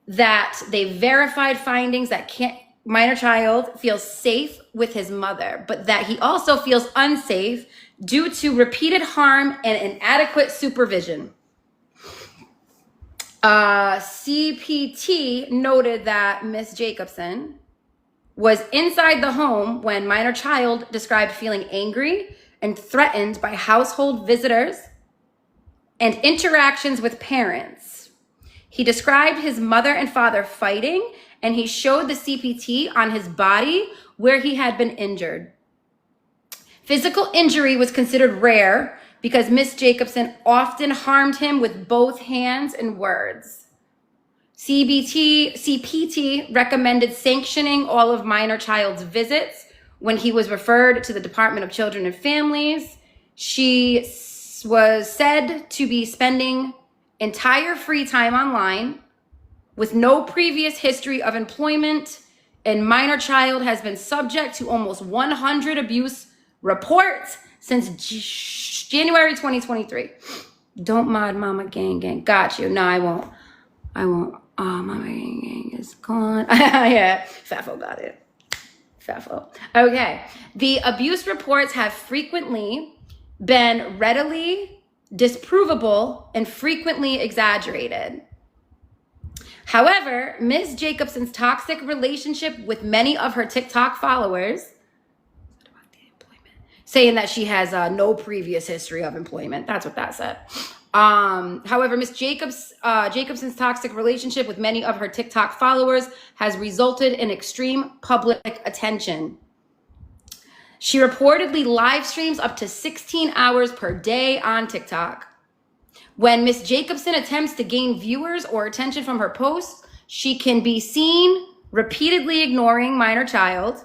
that they verified findings that minor child feels safe with his mother, but that he also feels unsafe due to repeated harm and inadequate supervision. CPT noted that Miss Jacobson was inside the home when minor child described feeling angry and threatened by household visitors and interactions with parents. He described his mother and father fighting, and he showed the CPT on his body where he had been injured. Physical injury was considered rare because Miss Jacobson often harmed him with both hands and words. CPT recommended sanctioning all of minor child's visits when he was referred to the Department of Children and Families. She was said to be spending entire free time online with no previous history of employment, and minor child has been subject to almost 100 abuse reports since January 2023. Don't mod Mama Gang Gang. Got you. No, I won't. Oh, Mama Gang Gang is gone. Yeah, Fafo got it. Fafo. Okay. The abuse reports have frequently been readily disprovable and frequently exaggerated. However, Ms. Jacobson's toxic relationship with many of her TikTok followers, saying that she has no previous history of employment. That's what that said. However, Ms. Jacobson's toxic relationship with many of her TikTok followers has resulted in extreme public attention. She reportedly live streams up to 16 hours per day on TikTok. When Ms. Jacobson attempts to gain viewers or attention from her posts, she can be seen repeatedly ignoring minor child.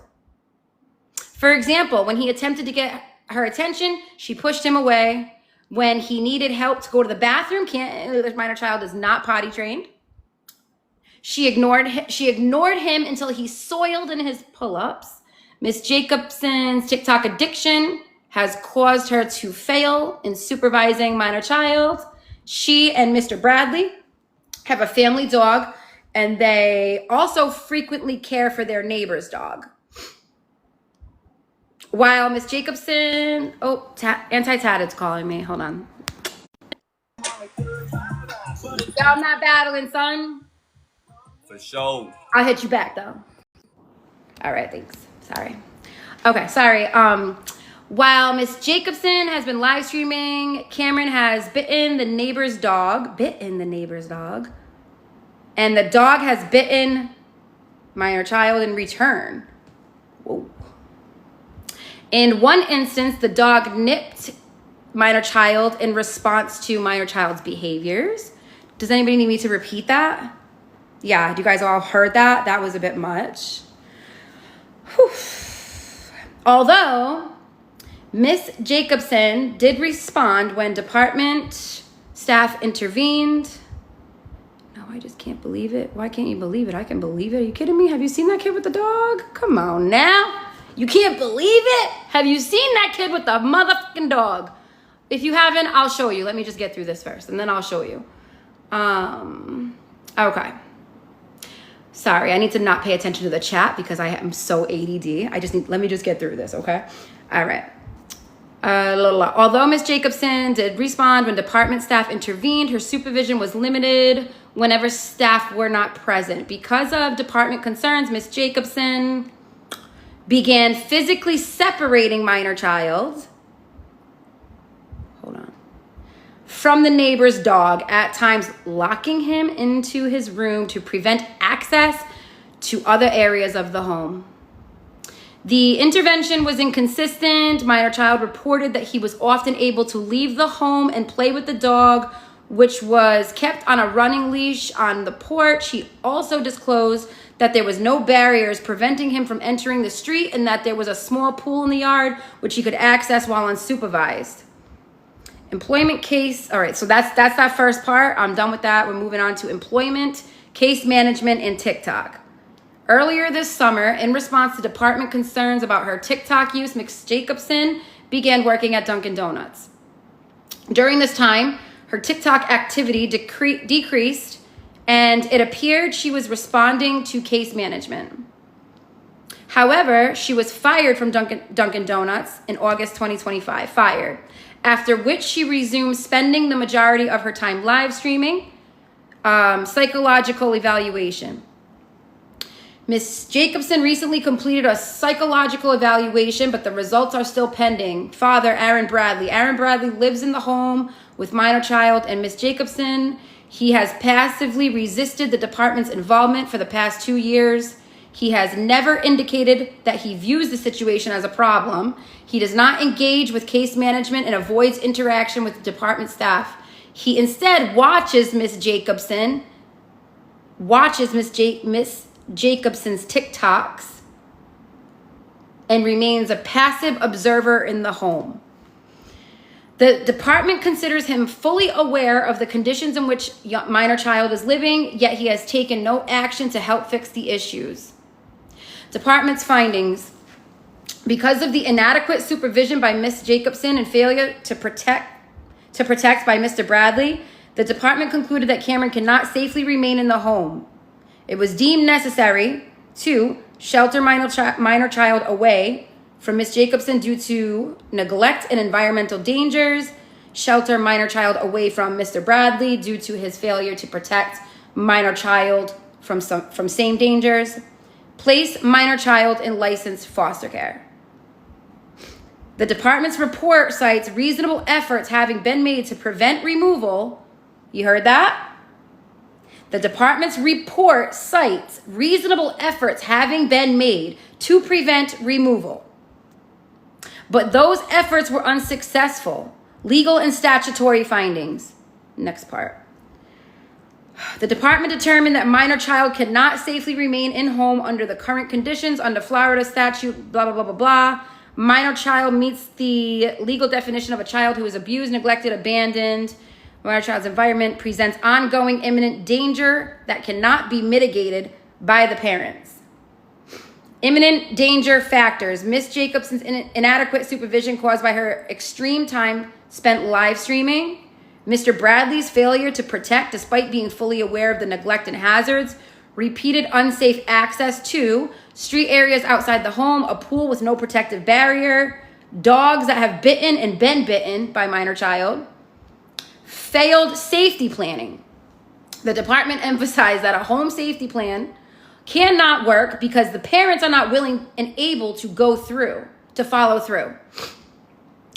For example, when he attempted to get her attention, she pushed him away. When he needed help to go to the bathroom, the minor child is not potty trained. She ignored him until he soiled in his pull-ups. Ms. Jacobson's TikTok addiction has caused her to fail in supervising minor child. She and Mr. Bradley have a family dog, and they also frequently care for their neighbor's dog. While Miss Jacobson, Anti-Tatted's calling me. Hold on. Y'all not battling, son? For sure. I'll hit you back, though. All right, thanks. Sorry. Okay, sorry. While Miss Jacobson has been live streaming, Cameron has bitten the neighbor's dog, and the dog has bitten minor child in return. Whoa. In one instance, the dog nipped minor child in response to minor child's behaviors. Does anybody need me to repeat that? Yeah, you guys all heard that? That was a bit much. Whew. Although Miss Jacobson did respond when department staff intervened. No, I just can't believe it. Why can't you believe it? I can believe it. Are you kidding me? Have you seen that kid with the dog? Come on now. You can't believe it? Have you seen that kid with the motherfucking dog? If you haven't, I'll show you. Let me just get through this first, and then I'll show you. Okay. Sorry, I need to not pay attention to the chat because I am so ADD. Let me just get through this, okay? All right. Although Ms. Jacobson did respond when department staff intervened, her supervision was limited whenever staff were not present. Because of department concerns, Ms. Jacobson began physically separating minor child from the neighbor's dog, at times locking him into his room to prevent access to other areas of the home. The intervention was inconsistent. Minor child reported that he was often able to leave the home and play with the dog, which was kept on a running leash on the porch. He also disclosed that there was no barriers preventing him from entering the street and that there was a small pool in the yard which he could access while unsupervised. Employment case. All right, so that's that first part. I'm done with that. We're moving on to employment, case management, and TikTok. Earlier this summer, in response to department concerns about her TikTok use, Ms. Jacobson began working at Dunkin' Donuts. During this time, her TikTok activity decreased, and it appeared she was responding to case management. However, she was fired from Dunkin' Donuts in August 2025, fired, after which she resumed spending the majority of her time live streaming. Psychological evaluation. Ms. Jacobson recently completed a psychological evaluation, but the results are still pending. Father, Aaron Bradley. Aaron Bradley lives in the home with minor child and Ms. Jacobson. He has passively resisted the department's involvement for the past 2 years. He has never indicated that he views the situation as a problem. He does not engage with case management and avoids interaction with the department staff. He instead watches Miss Jacobson's TikToks and remains a passive observer in the home. The department considers him fully aware of the conditions in which minor child is living, yet he has taken no action to help fix the issues. Department's findings. Because of the inadequate supervision by Miss Jacobson and failure to protect by Mr. Bradley, the department concluded that Cameron cannot safely remain in the home. It was deemed necessary to shelter minor child away from Miss Jacobson due to neglect and environmental dangers, shelter minor child away from Mr. Bradley due to his failure to protect minor child from same dangers, place minor child in licensed foster care. The department's report cites reasonable efforts having been made to prevent removal. You heard that? The department's report cites reasonable efforts having been made to prevent removal. But those efforts were unsuccessful. Legal and statutory findings. Next part. The department determined that minor child cannot safely remain in home under the current conditions under Florida statute, blah, blah, blah, blah, blah. Minor child meets the legal definition of a child who is abused, neglected, abandoned. Minor child's environment presents ongoing imminent danger that cannot be mitigated by the parents. Imminent danger factors. Miss Jacobson's inadequate supervision caused by her extreme time spent live streaming. Mr. Bradley's failure to protect despite being fully aware of the neglect and hazards. Repeated unsafe access to street areas outside the home, a pool with no protective barrier, dogs that have bitten and been bitten by minor child, failed safety planning. The department emphasized that a home safety plan cannot work because the parents are not willing and able to follow through.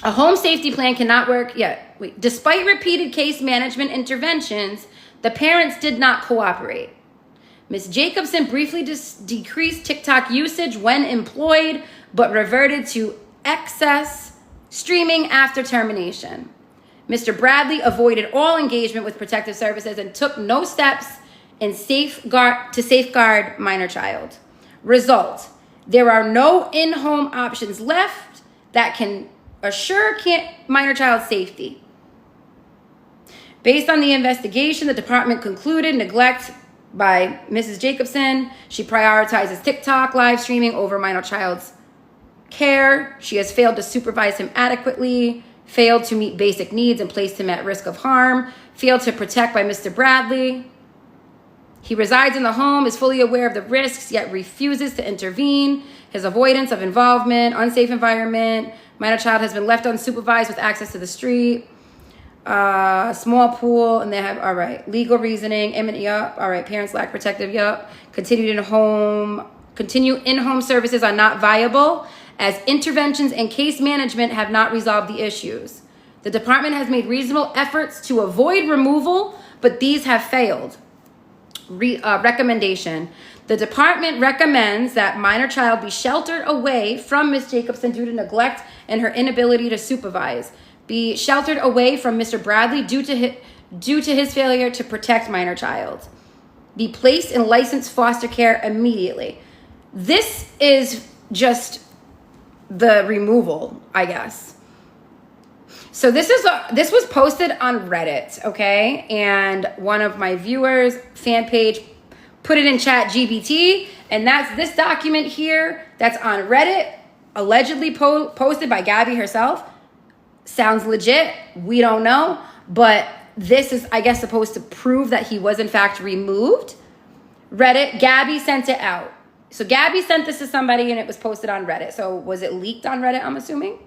A home safety plan cannot work yet. Despite repeated case management interventions, the parents did not cooperate. Ms. Jacobson briefly decreased TikTok usage when employed, but reverted to excess streaming after termination. Mr. Bradley avoided all engagement with protective services and took no steps to safeguard minor child. Result, there are no in-home options left that can assure minor child's safety. Based on the investigation, the department concluded neglect by Mrs. Jacobson. She prioritizes TikTok live streaming over minor child's care. She has failed to supervise him adequately, failed to meet basic needs and placed him at risk of harm, failed to protect by Mr. Bradley. He resides in the home, is fully aware of the risks, yet refuses to intervene. His avoidance of involvement, unsafe environment, minor child has been left unsupervised with access to the street. Small pool, and they have, all right, legal reasoning, imminent, yup, all right, parents lack protective, yup, continue in-home services are not viable as interventions and case management have not resolved the issues. The department has made reasonable efforts to avoid removal, but these have failed. Recommendation. The department recommends that minor child be sheltered away from Ms. Jacobson due to neglect and her inability to supervise. Be sheltered away from Mr. Bradley due to his failure to protect minor child. Be placed in licensed foster care immediately. This is just the removal, I guess. So this was posted on Reddit, okay? And one of my viewers' fan page put it in ChatGPT, and that's this document here that's on Reddit, allegedly posted by Gabi herself. Sounds legit. We don't know, but this is, I guess, supposed to prove that he was in fact removed. Reddit, Gabi sent it out. So Gabi sent this to somebody and it was posted on Reddit. So was it leaked on Reddit, I'm assuming?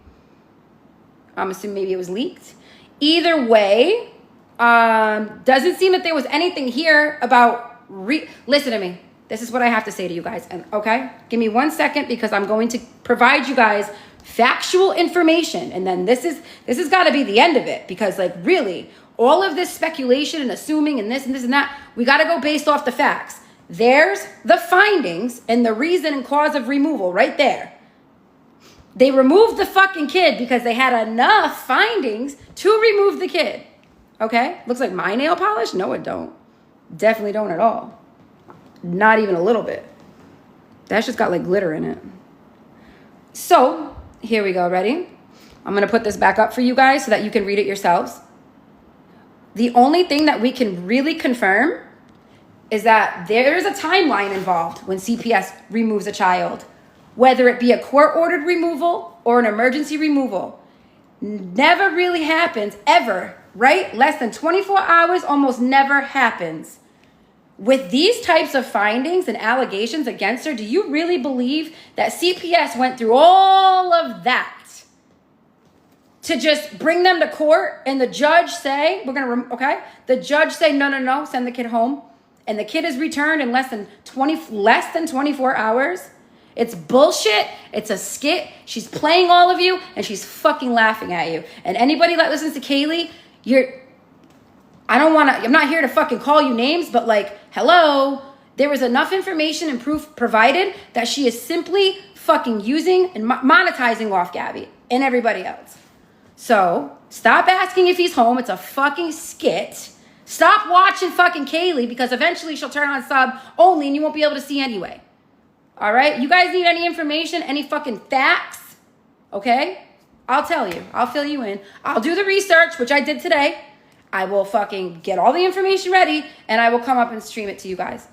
I'm assuming maybe it was leaked. Either way, doesn't seem that there was anything here about, listen to me. This is what I have to say to you guys. And okay, give me 1 second because I'm going to provide you guys factual information. And then this has got to be the end of it, because like really all of this speculation and assuming and this and that, we got to go based off the facts. There's the findings and the reason and cause of removal right there. They removed the fucking kid because they had enough findings to remove the kid. Okay? Looks like my nail polish? No, it don't. Definitely don't at all. Not even a little bit. That's just got like glitter in it. So, here we go. Ready? I'm going to put this back up for you guys so that you can read it yourselves. The only thing that we can really confirm is that there's a timeline involved when CPS removes a child, whether it be a court-ordered removal or an emergency removal. Never really happens, ever, right? Less than 24 hours almost never happens. With these types of findings and allegations against her, do you really believe that CPS went through all of that to just bring them to court and the judge say, the judge say, no, send the kid home, and the kid is returned in less than 24 hours? It's bullshit. It's a skit. She's playing all of you and she's fucking laughing at you. And anybody that listens to Kaylee, I'm not here to fucking call you names, but like, hello, there was enough information and proof provided that she is simply fucking using and monetizing off Gabi and everybody else. So stop asking if he's home. It's a fucking skit. Stop watching fucking Kaylee, because eventually she'll turn on sub only and you won't be able to see anyway. All right? You guys need any information, any fucking facts? Okay? I'll tell you. I'll fill you in. I'll do the research, which I did today. I will fucking get all the information ready and I will come up and stream it to you guys.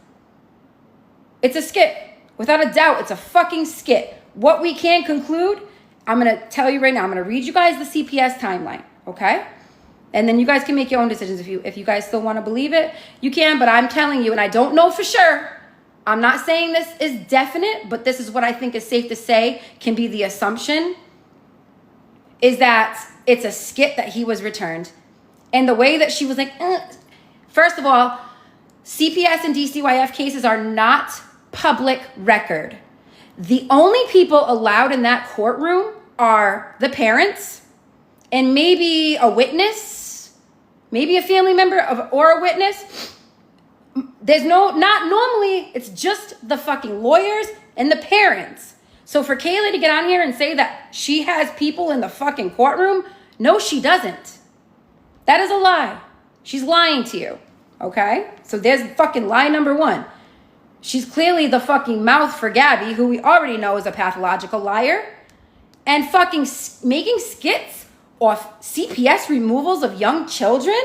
It's a skit. Without a doubt, it's a fucking skit. What we can conclude, I'm going to tell you right now. I'm going to read you guys the CPS timeline, okay? And then you guys can make your own decisions. If you guys still want to believe it, you can. But I'm telling you, and I don't know for sure. I'm not saying this is definite, but this is what I think is safe to say can be the assumption, is that it's a skit that he was returned. And the way that she was like, First of all, CPS and DCYF cases are not public record. The only people allowed in that courtroom are the parents and maybe a witness, maybe a family member or a witness. There's not normally, it's just the fucking lawyers and the parents. So for Kayla to get on here and say that she has people in the fucking courtroom, no, she doesn't. That is a lie. She's lying to you, okay? So there's fucking lie number one. She's clearly the fucking mouth for Gabi, who we already know is a pathological liar, and fucking making skits off CPS removals of young children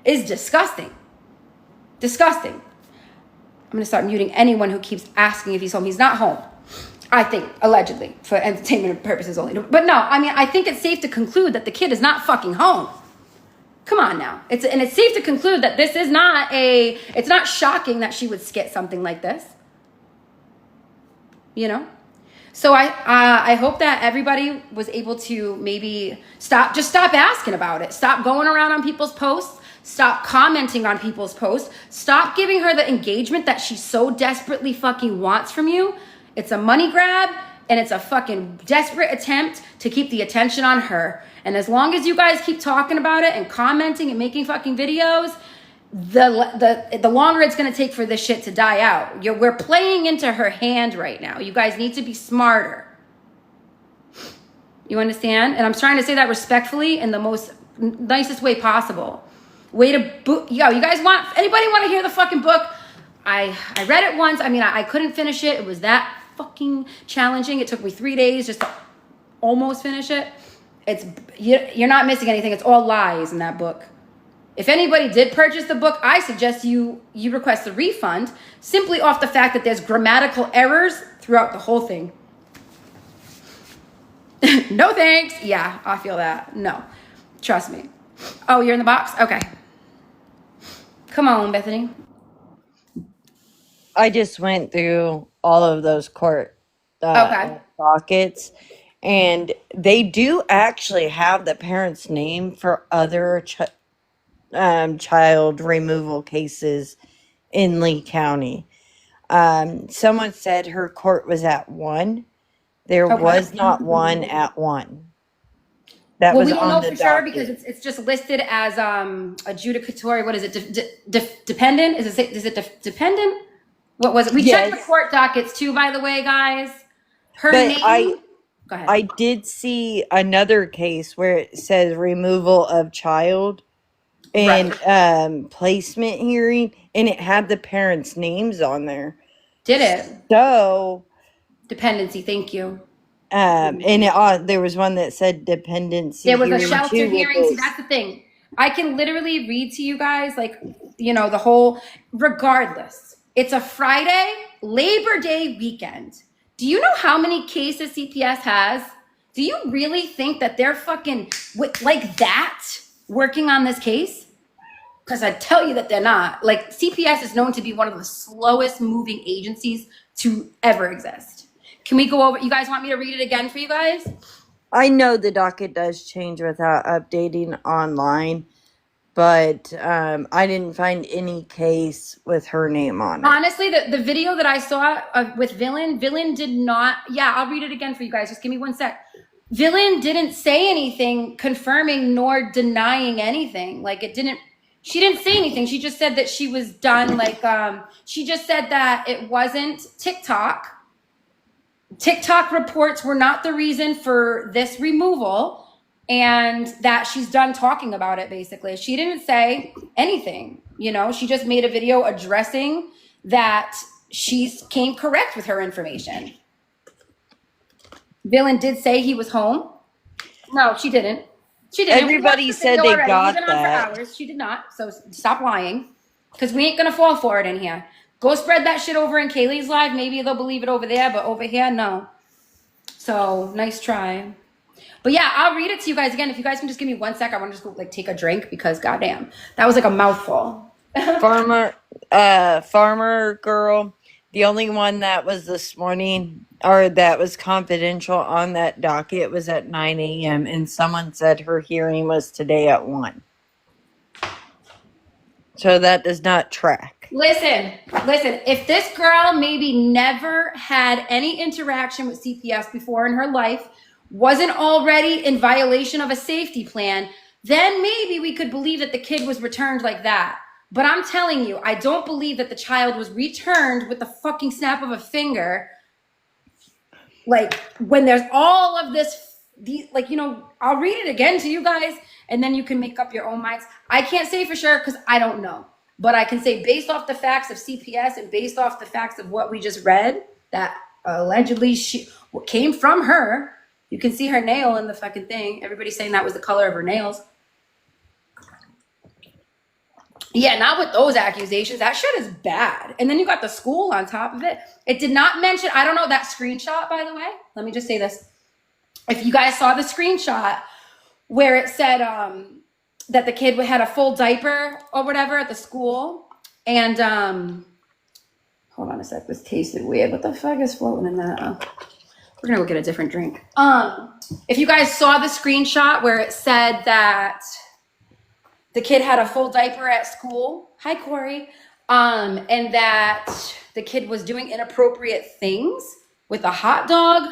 is disgusting. Disgusting. I'm going to start muting anyone who keeps asking if he's home. He's not home. I think, allegedly, for entertainment purposes only. But no, I mean, I think it's safe to conclude that the kid is not fucking home. Come on now. It's safe to conclude that this is not it's not shocking that she would skit something like this. You know? So I hope that everybody was able to maybe stop asking about it. Stop going around on people's posts. Stop commenting on people's posts. Stop giving her the engagement that she so desperately fucking wants from you. It's a money grab, and it's a fucking desperate attempt to keep the attention on her. And as long as you guys keep talking about it and commenting and making fucking videos, the longer it's going to take for this shit to die out. We're playing into her hand right now. You guys need to be smarter. You understand? And I'm trying to say that respectfully in the most nicest way possible. Way to you guys anybody want to hear the fucking book? I read it once. I mean, I couldn't finish it. It was that fucking challenging. It took me 3 days just to almost finish it. You're not missing anything. It's all lies in that book. If anybody did purchase the book, I suggest you request a refund simply off the fact that there's grammatical errors throughout the whole thing. No thanks. Yeah, I feel that. No, trust me. Oh, you're in the box? Okay. Come on, Bethany. I just went through all of those court Okay. dockets, and they do actually have the parent's name for other child removal cases in Lee County. Someone said her court was at 1. There Okay. was not one at 1. That Well, was we don't on know the for sure because docket. it's just listed as adjudicatory. What is it? Dependent? Is it dependent? What was it? We checked the Yes, court dockets too, by the way, guys. Her but name. Go ahead. I did see another case where it says removal of child Right. and placement hearing, and it had the parents' names on there. Did it? So, Dependency. Thank you. and there was one that said dependency There was a hearing shelter too with hearing. See, this. that's the thing. I can literally read to you guys, like, the whole, regardless. It's a Friday, Labor Day weekend. Do you know how many cases CPS has? Do you really think that they're fucking like that working on this case? Because I tell you that they're not. Like, CPS is known to be one of the slowest moving agencies to ever exist. Can we go over? You guys want me to read it again for you guys? I know the docket does change without updating online, but I didn't find any case with her name on it. Honestly, the video that I saw with Villain did not. Yeah, I'll read it again for you guys. Just give me one sec. Villain didn't say anything confirming nor denying anything. Like, it didn't. She didn't say anything. She just said that she was done. Like, she just said that it wasn't TikTok. TikTok reports were not the reason for this removal, and that she's done talking about it. Basically, she didn't say anything. She just made a video addressing that she came correct with her information. Villain did say he was home. No, she didn't. She didn't. Everybody said they got that. For hours. She did not. So stop lying, because we ain't gonna fall for it in here. Go spread that shit over in Kaylee's live. Maybe they'll believe it over there, but over here, no. So nice try. But yeah, I'll read it to you guys again. If you guys can just give me 1 sec, I want to just go take a drink, because goddamn, that was like a mouthful. Farmer girl, the only one that was this morning, or that was confidential on that docket, was at 9 a.m. and someone said her hearing was today at 1. So that does not track. Listen. If this girl maybe never had any interaction with CPS before in her life, wasn't already in violation of a safety plan, then maybe we could believe that the kid was returned like that. But I'm telling you, I don't believe that the child was returned with the fucking snap of a finger. Like, when there's all of this, I'll read it again to you guys, and then you can make up your own minds. I can't say for sure because I don't know. But I can say, based off the facts of CPS and based off the facts of what we just read, that allegedly came from her. You can see her nail in the fucking thing. Everybody's saying that was the color of her nails. Yeah, not with those accusations. That shit is bad. And then you got the school on top of it. It did not mention, I don't know, that screenshot, by the way. Let me just say this. If you guys saw the screenshot where it said that the kid had a full diaper or whatever at the school. And hold on a sec. This tasted weird. What the fuck is floating in that? We're going to go get a different drink. If you guys saw the screenshot where it said that the kid had a full diaper at school. Hi, Corey. And that the kid was doing inappropriate things with a hot dog.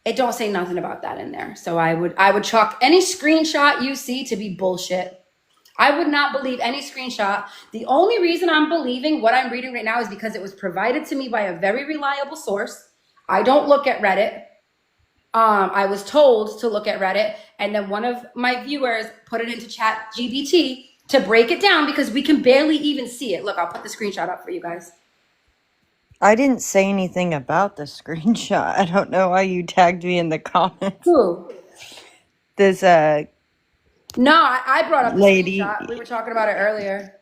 It don't say nothing about that in there. So I would chalk any screenshot you see to be bullshit. I would not believe any screenshot. The only reason I'm believing what I'm reading right now is because it was provided to me by a very reliable source. I don't look at Reddit. I was told to look at Reddit, and then one of my viewers put it into ChatGPT to break it down because we can barely even see it. Look, I'll put the screenshot up for you guys. I didn't say anything about the screenshot. I don't know why you tagged me in the comments. Who? This No, I brought up the lady. screenshot. We were talking about it earlier.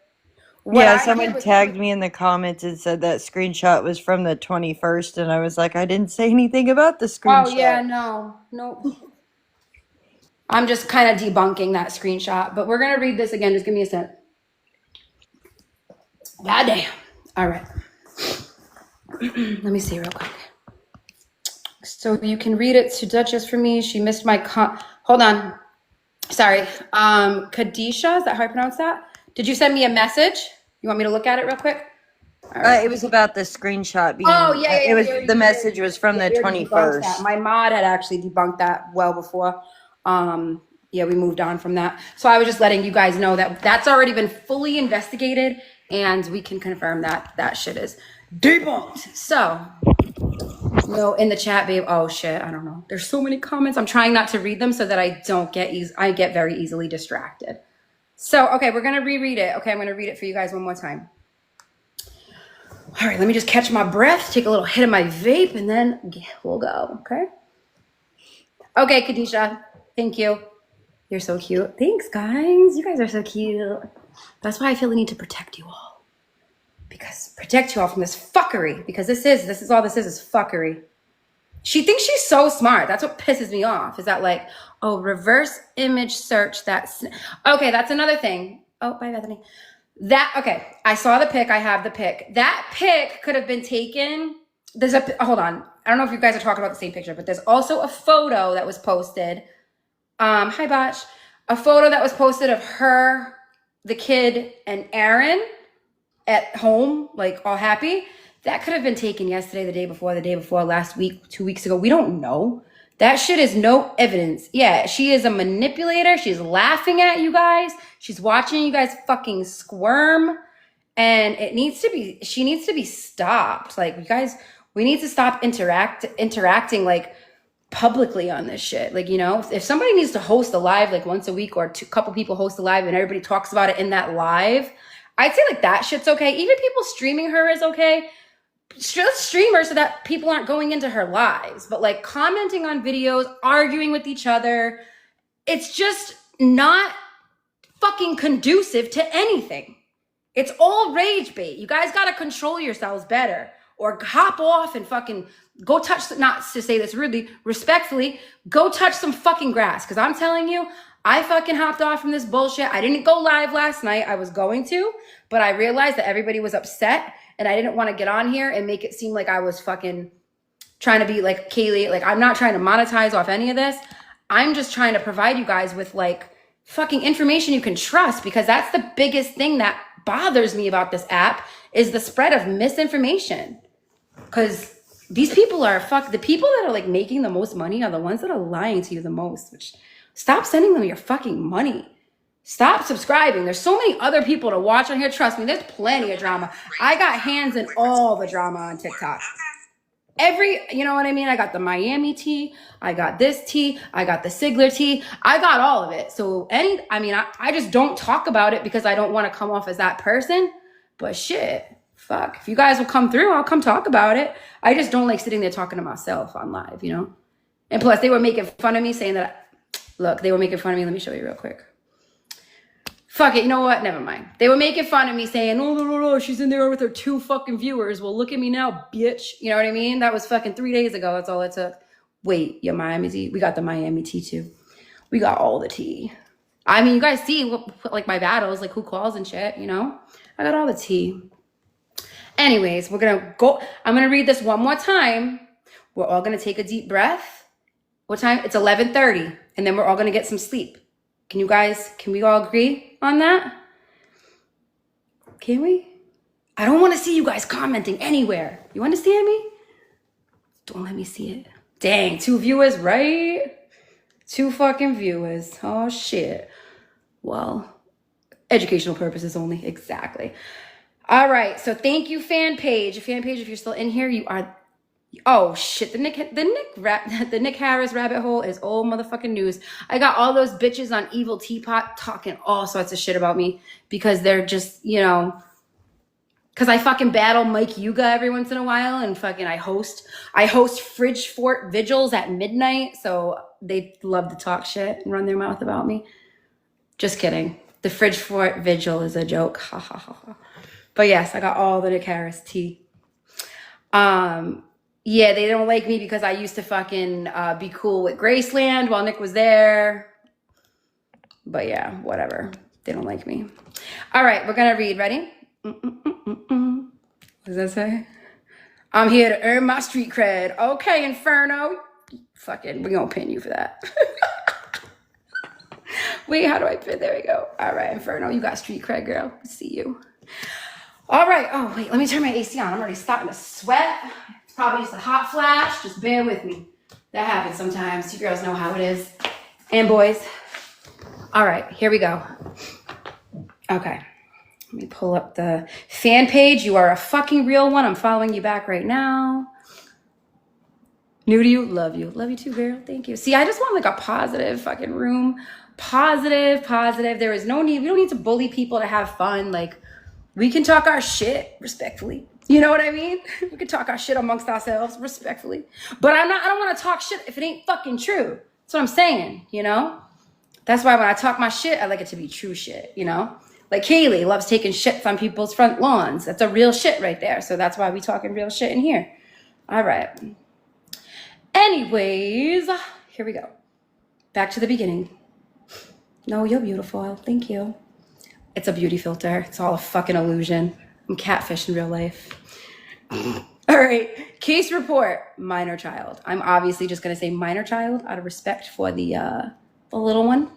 Someone tagged me in the comments and said that screenshot was from the 21st, and I was like, I didn't say anything about the screenshot. Oh, yeah, no. I'm just kind of debunking that screenshot, but we're going to read this again. Just give me a sec. Goddamn. All right. Let me see real quick. So you can read it to Duchess for me. She missed my hold on. Sorry. Kadisha, is that how I pronounce that? Did you send me a message? You want me to look at it real quick? All right. It was about the screenshot being. Oh, yeah. It was the message was from the we already debunked that. 21st. My mod had actually debunked that well before. Yeah, we moved on from that. So I was just letting you guys know that that's already been fully investigated, and we can confirm that that shit is debunked. So, no, in the chat, babe. Oh shit, I don't know. There's so many comments. I'm trying not to read them so that I don't get I get very easily distracted. So, okay, we're gonna reread it. Okay, I'm gonna read it for you guys one more time. All right, let me just catch my breath, take a little hit of my vape, and then we'll go. Okay. Okay, Kadisha. Thank you. You're so cute. Thanks, guys. You guys are so cute. That's why I feel the need to protect you all. Because protect you all from this fuckery. Because this is all this is fuckery. She thinks she's so smart. That's what pisses me off. Is that like, oh, reverse image search. That's okay. That's another thing. Oh, bye, Bethany. Okay. I saw the pic. I have the pic. That pic could have been taken. Hold on. I don't know if you guys are talking about the same picture, but there's also a photo that was posted. Hi, Botch. A photo that was posted of her, the kid, and Aaron at home, like all happy. That could have been taken yesterday, the day before, last week, 2 weeks ago. We don't know. That shit is no evidence. Yeah, she is a manipulator. She's laughing at you guys. She's watching you guys fucking squirm. And she needs to be stopped. Like, you guys, we need to stop interacting like publicly on this shit. Like, you know, if somebody needs to host a live like once a week, or a couple people host a live and everybody talks about it in that live, I'd say like that shit's okay. Even people streaming her is okay. Let's stream her so that people aren't going into her lives. But like commenting on videos, arguing with each other, it's just not fucking conducive to anything. It's all rage bait. You guys got to control yourselves better, or hop off and fucking go touch, not to say this rudely, respectfully, go touch some fucking grass. Because I'm telling you, I fucking hopped off from this bullshit. I didn't go live last night. I was going to, but I realized that everybody was upset, and I didn't want to get on here and make it seem like I was fucking trying to be like Kaylee. Like, I'm not trying to monetize off any of this. I'm just trying to provide you guys with like fucking information you can trust, because that's the biggest thing that bothers me about this app is the spread of misinformation. Because these people are the people that are like making the most money are the ones that are lying to you the most. Which, stop sending them your fucking money. Stop subscribing. There's so many other people to watch on here. Trust me, there's plenty of drama. I got hands in all the drama on TikTok. You know what I mean? I got the Miami tea. I got this tea. I got the Sigler tea. I got all of it. So I just don't talk about it because I don't want to come off as that person. But shit, fuck. If you guys will come through, I'll come talk about it. I just don't like sitting there talking to myself on live, you know? And plus, they were making fun of me saying that, look, they were making fun of me. Let me show you real quick. Fuck it, you know what? Never mind. They were making fun of me saying, no, she's in there with her 2 fucking viewers. Well, look at me now, bitch. You know what I mean? That was fucking 3 days ago. That's all it took. Wait, your Miami tea? We got the Miami tea too. We got all the tea. I mean, you guys see like my battles, like who calls and shit, you know? I got all the tea. Anyways, I'm gonna read this one more time. We're all gonna take a deep breath. What time? It's 11:30, and then we're all gonna get some sleep. Can we all agree on that? Can we? I don't want to see you guys commenting anywhere. You understand me? Don't let me see it. Dang, 2 viewers, right? 2 fucking viewers. Oh, shit. Well, educational purposes only. Exactly. All right. So thank you, fan page. Fan page, if you're still in here, you are... Oh shit, the Nick Harris rabbit hole is old motherfucking news. I got all those bitches on Evil Teapot talking all sorts of shit about me because they're just, you know, because I fucking battle Mike Yuga every once in a while, and fucking I host Fridge Fort vigils at midnight, so they love to talk shit and run their mouth about me. Just kidding. The Fridge Fort vigil is a joke. Ha ha ha ha. But yes, I got all the Nick Harris tea. Yeah, they don't like me because I used to fucking be cool with Graceland while Nick was there. But yeah, whatever. They don't like me. All right, we're going to read. Ready? What does that say? I'm here to earn my street cred. Okay, Inferno. Fucking, we're gonna pin you for that. Wait, how do I pin? There we go. All right, Inferno, you got street cred, girl. See you. All right. Oh, wait, let me turn my AC on. I'm already starting to sweat. It's probably just a hot flash. Just bear with me. That happens sometimes. You girls know how it is. And boys. All right, here we go. Okay. Let me pull up the fan page. You are a fucking real one. I'm following you back right now. New to you. Love you. Love you too, girl. Thank you. See, I just want like a positive fucking room. Positive. There is no need. We don't need to bully people to have fun. Like, we can talk our shit respectfully. You know what I mean? We can talk our shit amongst ourselves respectfully. But I don't want to talk shit if it ain't fucking true. That's what I'm saying, you know? That's why when I talk my shit, I like it to be true shit, you know? Like Kaylee loves taking shits on people's front lawns. That's a real shit right there. So that's why we talking real shit in here. All right. Anyways, here we go. Back to the beginning. No, you're beautiful. Thank you. It's a beauty filter. It's all a fucking illusion. I'm catfish in real life. All right. Case report. Minor child. I'm obviously just going to say minor child out of respect for the little one.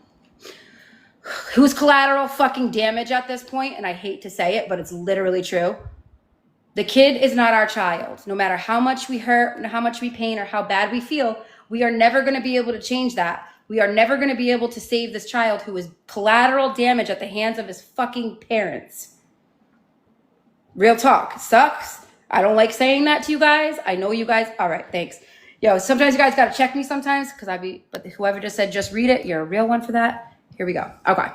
Who's collateral fucking damage at this point, and I hate to say it, but it's literally true. The kid is not our child. No matter how much we hurt, how much we pain, or how bad we feel, we are never going to be able to change that. We are never going to be able to save this child who is collateral damage at the hands of his fucking parents. Real talk. Sucks. I don't like saying that to you guys. I know you guys. All right, thanks. Yo, sometimes you guys got to check me sometimes, but whoever just said just read it, you're a real one for that. Here we go. Okay.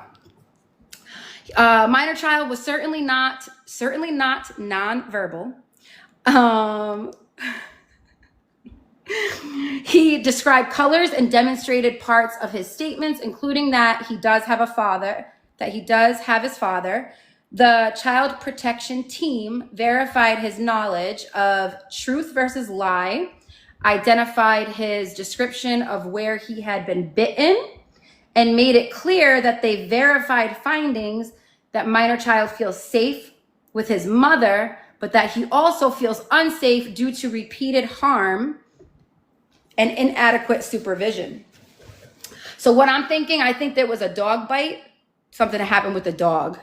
Minor child was certainly not nonverbal. He described colors and demonstrated parts of his statements, including that he does have his father. The child protection team verified his knowledge of truth versus lie, identified his description of where he had been bitten, and made it clear that they verified findings that minor child feels safe with his mother, but that he also feels unsafe due to repeated harm and inadequate supervision. So what I'm thinking, I think there was a dog bite, something that happened with the dog.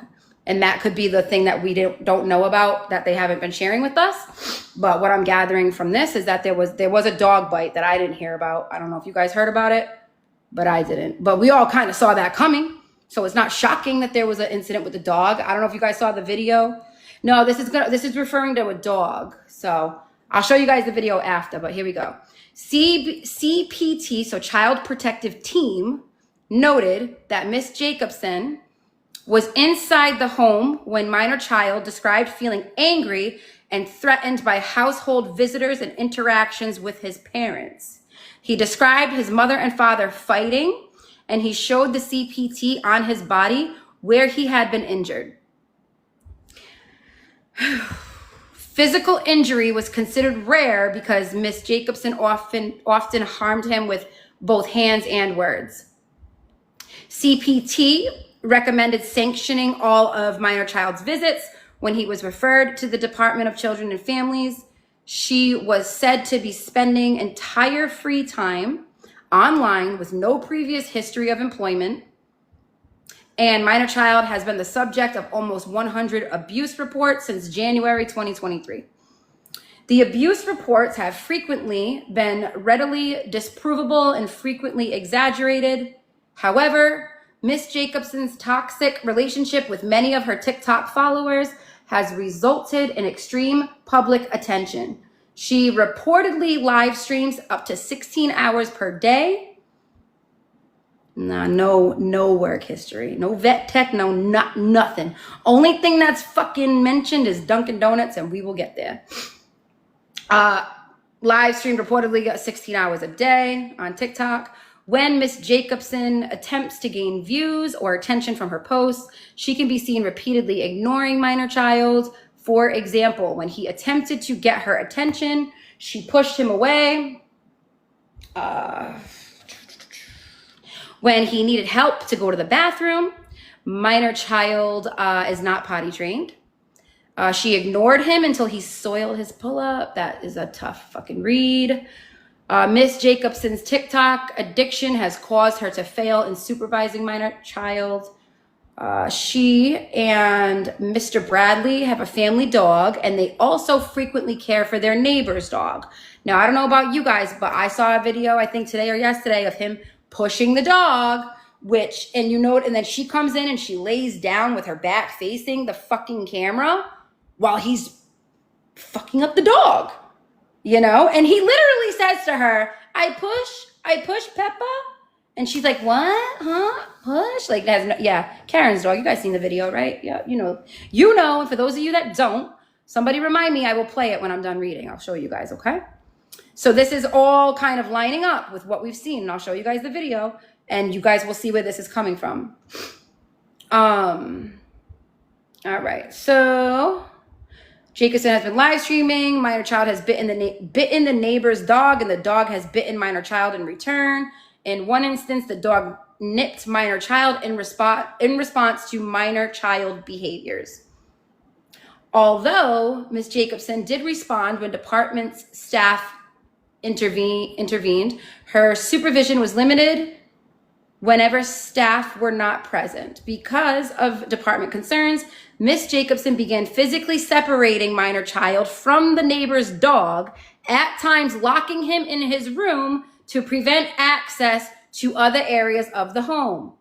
And that could be the thing that we don't know about, that they haven't been sharing with us. But what I'm gathering from this is that there was a dog bite that I didn't hear about. I don't know if you guys heard about it, but I didn't. But we all kind of saw that coming. So it's not shocking that there was an incident with the dog. I don't know if you guys saw the video. No, this is referring to a dog. So I'll show you guys the video after, but here we go. CPT, so Child Protective Team, noted that Miss Jacobson was inside the home when minor child described feeling angry and threatened by household visitors and interactions with his parents. He described his mother and father fighting, and he showed the CPT on his body where he had been injured. Physical injury was considered rare because Miss Jacobson often harmed him with both hands and words. CPT recommended sanctioning all of minor child's visits when he was referred to the Department of Children and Families. She was said to be spending entire free time online with no previous history of employment. And minor child has been the subject of almost 100 abuse reports since January 2023. The abuse reports have frequently been readily disprovable and frequently exaggerated. However, Miss Jacobson's toxic relationship with many of her TikTok followers has resulted in extreme public attention. She reportedly live streams up to 16 hours per day. Nah, no work history, no vet tech, nothing. Only thing that's fucking mentioned is Dunkin' Donuts, and we will get there. Live stream reportedly got 16 hours a day on TikTok. When Miss Jacobson attempts to gain views or attention from her posts, she can be seen repeatedly ignoring minor child. For example, when he attempted to get her attention, she pushed him away. When he needed help to go to the bathroom, minor child is not potty trained. She ignored him until he soiled his pull-up. That is a tough fucking read. Miss Jacobson's TikTok addiction has caused her to fail in supervising minor child. She and Mr. Bradley have a family dog, and they also frequently care for their neighbor's dog. Now, I don't know about you guys, but I saw a video, I think today or yesterday, of him pushing the dog, and then she comes in and she lays down with her back facing the fucking camera while he's fucking up the dog, and he literally says to her, I push Peppa. And she's like, what? Huh? Push? Like, Karen's dog. You guys seen the video, right? Yeah, you know. And for those of you that don't, somebody remind me. I will play it when I'm done reading. I'll show you guys, okay? So this is all kind of lining up with what we've seen. And I'll show you guys the video, and you guys will see where this is coming from. All right. So Jacobson has been live streaming. Minor child has bitten the neighbor's dog, and the dog has bitten minor child in return. In one instance, the dog nipped minor child in response to minor child behaviors. Although Ms. Jacobson did respond when department's staff intervened, her supervision was limited whenever staff were not present. Because of department concerns, Ms. Jacobson began physically separating minor child from the neighbor's dog, at times locking him in his room to prevent access to other areas of the home.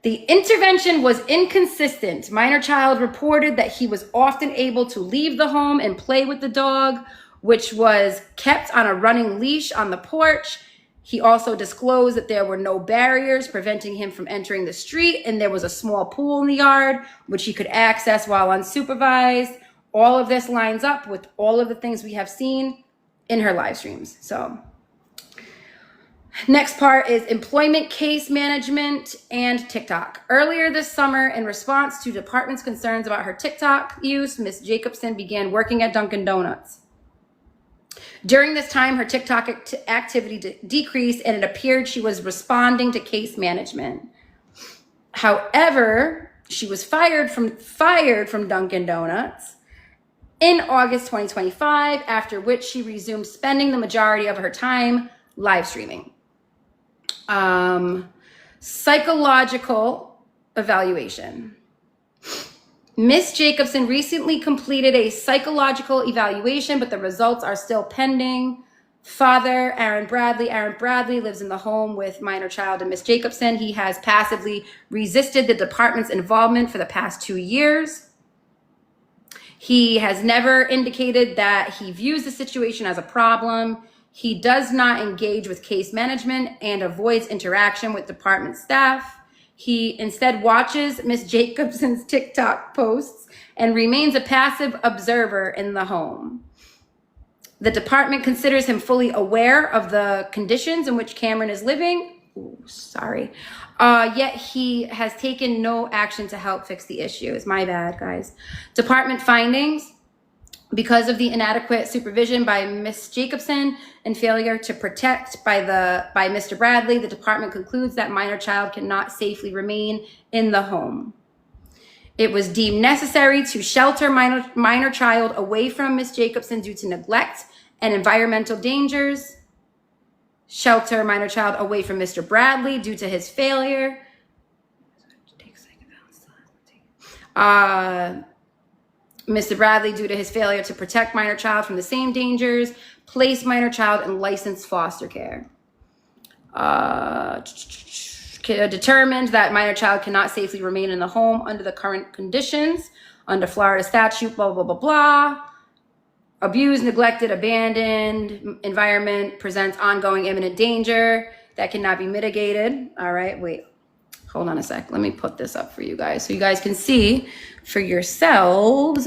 The intervention was inconsistent. Minor child reported that he was often able to leave the home and play with the dog, which was kept on a running leash on the porch. He also disclosed that there were no barriers preventing him from entering the street, and there was a small pool in the yard, which he could access while unsupervised. All of this lines up with all of the things we have seen in her live streams. So next part is employment case management and TikTok. Earlier this summer, in response to department's concerns about her TikTok use, Ms. Jacobson began working at Dunkin' Donuts. During this time, her TikTok activity decreased, and it appeared she was responding to case management. However, she was fired from Dunkin' Donuts in August 2025, after which she resumed spending the majority of her time live streaming. Psychological evaluation. Ms. Jacobson recently completed a psychological evaluation, but the results are still pending. Father, Aaron Bradley lives in the home with minor child and Ms. Jacobson. He has passively resisted the department's involvement for the past 2 years. He has never indicated that he views the situation as a problem. He does not engage with case management and avoids interaction with department staff. He instead watches Ms. Jacobson's TikTok posts and remains a passive observer in the home. The department considers him fully aware of the conditions in which Cameron is living. Yet he has taken no action to help fix the issue. It's my bad, guys. Department findings. Because of the inadequate supervision by Ms. Jacobson and failure to protect by Mr. Bradley, the department concludes that minor child cannot safely remain in the home. It was deemed necessary to shelter minor child away from Ms. Jacobson due to neglect and environmental dangers. Shelter minor child away from Mr. Bradley due to his failure. Mr. Bradley, due to his failure to protect minor child from the same dangers, place minor child in licensed foster care. Determined that minor child cannot safely remain in the home under the current conditions, under Florida statute, blah, blah, blah, blah. Abused, neglected, abandoned environment presents ongoing imminent danger that cannot be mitigated. All right, wait. Hold on a sec. Let me put this up for you guys so you guys can see for yourselves.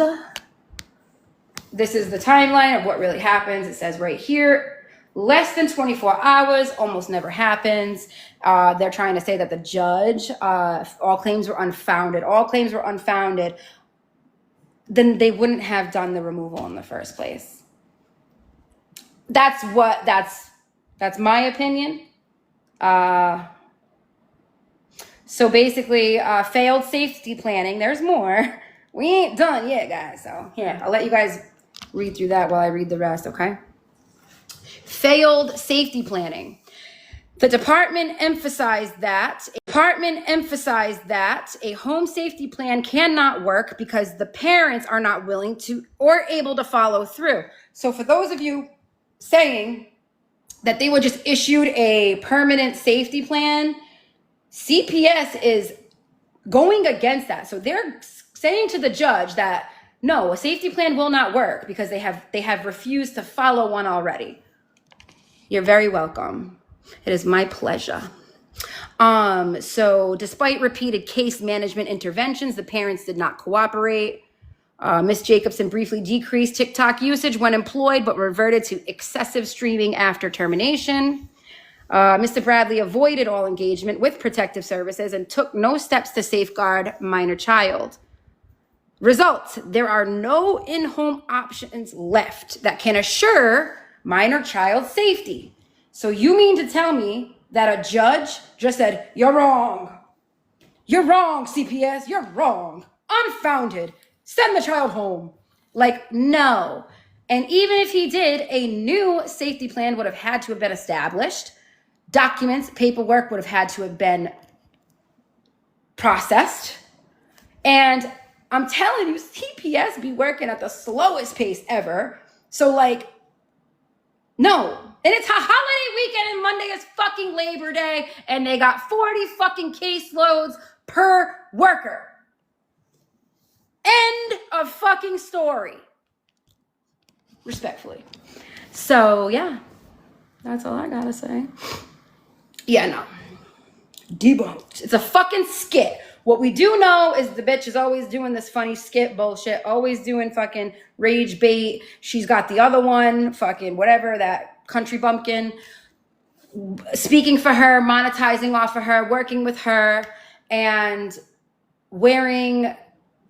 This is the timeline of what really happens. It says right here, less than 24 hours, almost never happens. They're trying to say that the judge, all claims were unfounded. All claims were unfounded. Then they wouldn't have done the removal in the first place. That's my opinion. So basically, failed safety planning. There's more. We ain't done yet, guys. So here, I'll let you guys read through that while I read the rest, okay? Failed safety planning. The department emphasized that a home safety plan cannot work because the parents are not willing to or able to follow through. So for those of you saying that they were just issued a permanent safety plan, CPS is going against that. So they're saying to the judge that no, a safety plan will not work because they have refused to follow one already. You're very welcome. It is my pleasure. So despite repeated case management interventions, the parents did not cooperate. Ms. Jacobson briefly decreased TikTok usage when employed, but reverted to excessive streaming after termination. Mr. Bradley avoided all engagement with protective services and took no steps to safeguard minor child. Results: there are no in-home options left that can assure minor child safety. So you mean to tell me that a judge just said, you're wrong. You're wrong, CPS. You're wrong. Unfounded. Send the child home. Like, no. And even if he did, a new safety plan would have had to have been established. Documents, paperwork would have had to have been processed. And I'm telling you, CPS be working at the slowest pace ever. So like, no. And it's a holiday weekend and Monday is fucking Labor Day and they got 40 fucking caseloads per worker. End of fucking story. Respectfully. So yeah, that's all I gotta say. Yeah, no. Debunked. It's a fucking skit. What we do know is the bitch is always doing this funny skit bullshit, always doing fucking rage bait. She's got the other one, fucking whatever, that country bumpkin, speaking for her, monetizing off of her, working with her, and wearing,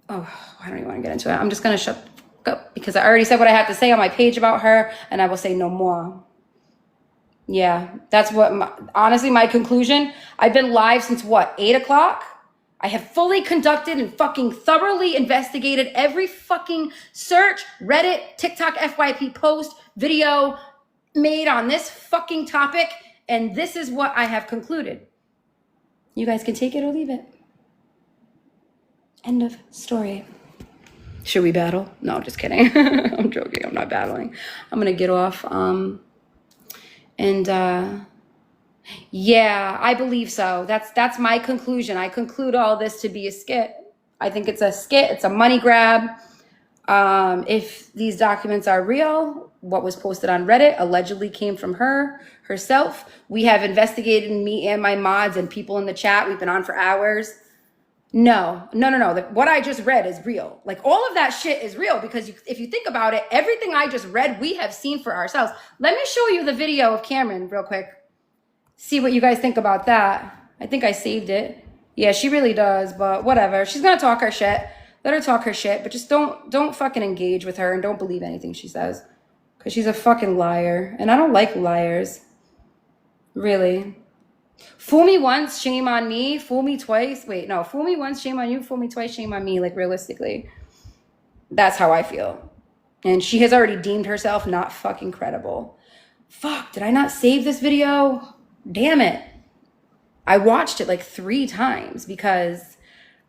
oh, I don't even want to get into it. I'm just going to shut up because I already said what I had to say on my page about her, and I will say no more. Yeah, that's what, honestly, my conclusion. I've been live since what, 8 o'clock? I have fully conducted and fucking thoroughly investigated every fucking search, Reddit, TikTok, FYP post, video made on this fucking topic. And this is what I have concluded. You guys can take it or leave it. End of story. Should we battle? No, just kidding. I'm joking. I'm not battling. I'm going to get off. Yeah, I believe so. That's my conclusion. I conclude all this to be a skit. I think it's a skit. It's a money grab. If these documents are real, what was posted on Reddit allegedly came from herself. We have investigated, me and my mods and people in the chat. We've been on for hours. No. What I just read is real. Like all of that shit is real because if you think about it, everything I just read, we have seen for ourselves. Let me show you the video of Cameron real quick. See what you guys think about that. I think I saved it. Yeah, she really does, but whatever. She's gonna talk her shit. Let her talk her shit, but just don't fucking engage with her and don't believe anything she says. Because she's a fucking liar. And I don't like liars. Really. Fool me once, shame on me. Fool me twice. Wait, no. Fool me once, shame on you. Fool me twice, shame on me. Like, realistically. That's how I feel. And she has already deemed herself not fucking credible. Fuck, did I not save this video? Damn it. I watched it like 3 times because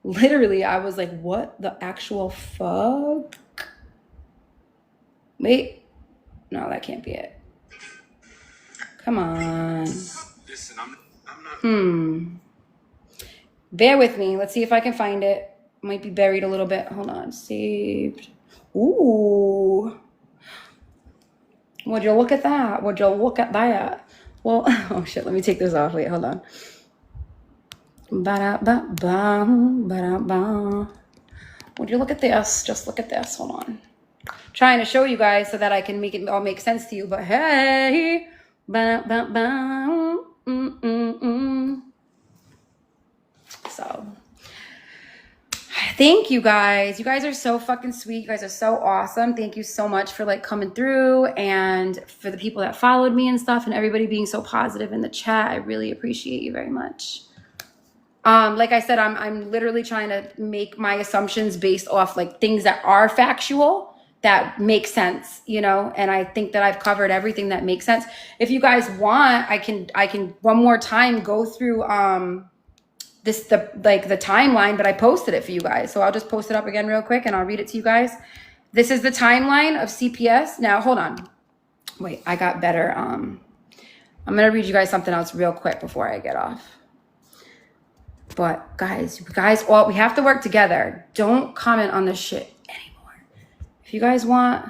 literally I was like, what the actual fuck? Wait. No, that can't be it. Come on. Listen, I'm not. Bear with me. Let's see if I can find it. Might be buried a little bit. Hold on. Saved. Ooh. Would you look at that? Would you look at that? Well, oh shit, let me take this off. Wait, hold on. Ba-da-ba-ba, ba-da-ba. Would you look at this? Just look at this. Hold on. Trying to show you guys so that I can make it all make sense to you. But hey, ba-da-ba-ba, So, thank you guys. You guys are so fucking sweet. You guys are so awesome. Thank you so much for like coming through and for the people that followed me and stuff and everybody being so positive in the chat. I really appreciate you very much. Like I said, I'm literally trying to make my assumptions based off like things that are factual that make sense, you know, and I think that I've covered everything that makes sense. If you guys want, I can one more time go through the timeline, but I posted it for you guys. So I'll just post it up again real quick and I'll read it to you guys. This is the timeline of CPS. Now, hold on. Wait, I got better. I'm going to read you guys something else real quick before I get off. But guys, we have to work together. Don't comment on this shit anymore. If you guys want,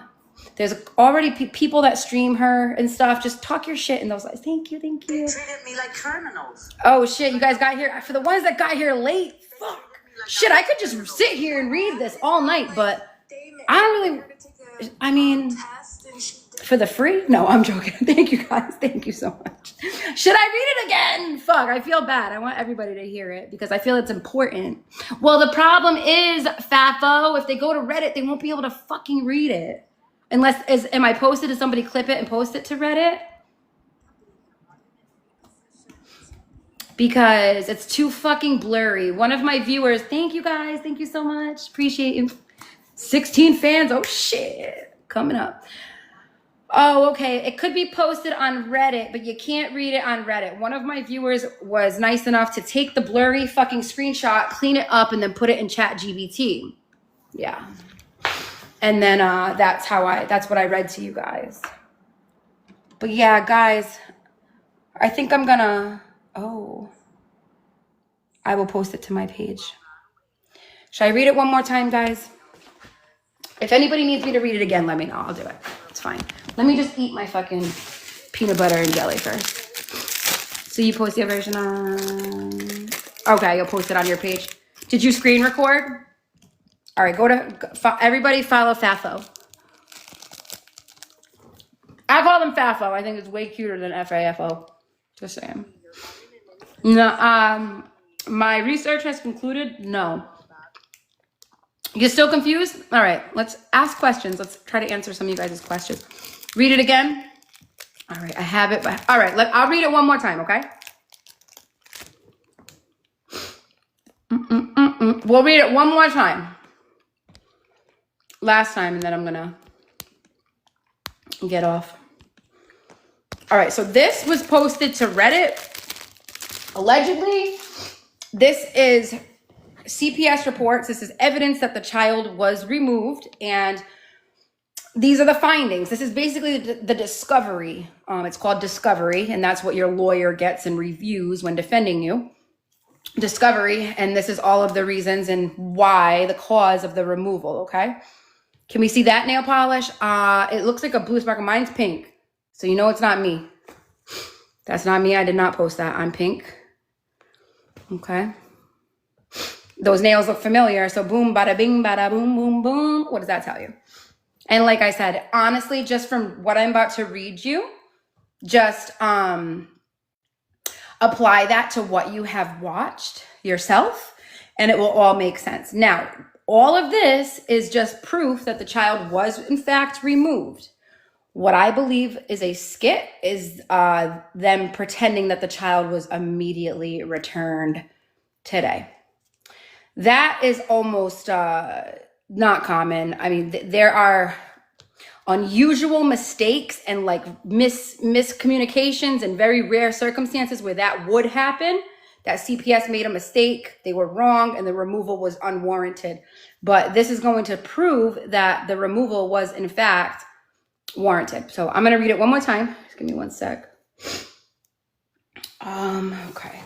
there's already people that stream her and stuff. Just talk your shit in those lives. Thank you. They treated me like criminals. Oh shit, you guys got here. For the ones that got here late, fuck. Shit, I could just sit here and read this all night, but I don't really, I mean, for the free? No, I'm joking. Thank you guys. Thank you so much. Should I read it again? Fuck, I feel bad. I want everybody to hear it because I feel it's important. Well, the problem is, Fafo, if they go to Reddit, they won't be able to fucking read it. Unless, am I posted? Did somebody clip it and post it to Reddit? Because it's too fucking blurry. One of my viewers, thank you guys. Thank you so much. Appreciate you. 16 fans. Oh shit. Coming up. Oh, okay. It could be posted on Reddit, but you can't read it on Reddit. One of my viewers was nice enough to take the blurry fucking screenshot, clean it up, and then put it in ChatGPT. Yeah. And then that's what I read to you guys. But yeah, guys, I think I'm gonna, I will post it to my page. Should I read it one more time, guys? If anybody needs me to read it again, let me know. I'll do it. It's fine. Let me just eat my fucking peanut butter and jelly first. So you post your version on... Okay, you'll post it on your page. Did you screen record? All right, everybody follow Fafo. I call them Fafo. I think it's way cuter than FAFO. Just saying. No, my research has concluded, no. You still confused? All right, let's ask questions. Let's try to answer some of you guys' questions. Read it again. All right, I have it. All right, I'll read it one more time, okay? We'll read it one more time. Last time, and then I'm gonna get off. All right, so this was posted to Reddit. Allegedly, this is CPS reports. This is evidence that the child was removed, and these are the findings. This is basically the discovery. It's called discovery, and that's what your lawyer gets and reviews when defending you. Discovery, and this is all of the reasons and why, the cause of the removal, okay? Can we see that nail polish? It looks like a blue sparkle. Mine's pink, so you know it's not me. That's not me. I did not post that. I'm pink. Okay. Those nails look familiar, so boom, bada bing, bada boom, boom, boom. What does that tell you? And like I said, honestly, just from what I'm about to read you, just apply that to what you have watched yourself, and it will all make sense. Now, all of this is just proof that the child was, in fact, removed. What I believe is a skit is them pretending that the child was immediately returned today. That is almost not common. I mean, there are unusual mistakes and like miscommunications and very rare circumstances where that would happen, that CPS made a mistake, they were wrong, and the removal was unwarranted. But this is going to prove that the removal was, in fact, warranted. So I'm going to read it one more time. Just give me one sec. Okay.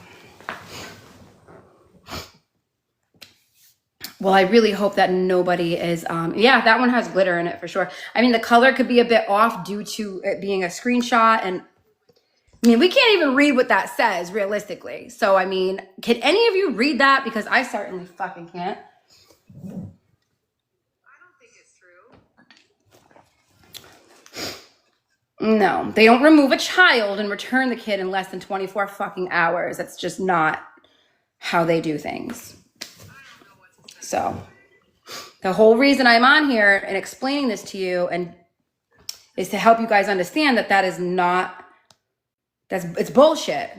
Well, I really hope that nobody is, yeah, that one has glitter in it for sure. I mean, the color could be a bit off due to it being a screenshot. And I mean, we can't even read what that says realistically. So, I mean, can any of you read that? Because I certainly fucking can't. I don't think it's true. No, they don't remove a child and return the kid in less than 24 fucking hours. That's just not how they do things. So the whole reason I'm on here and explaining this to you and is to help you guys understand that that is not, it's bullshit.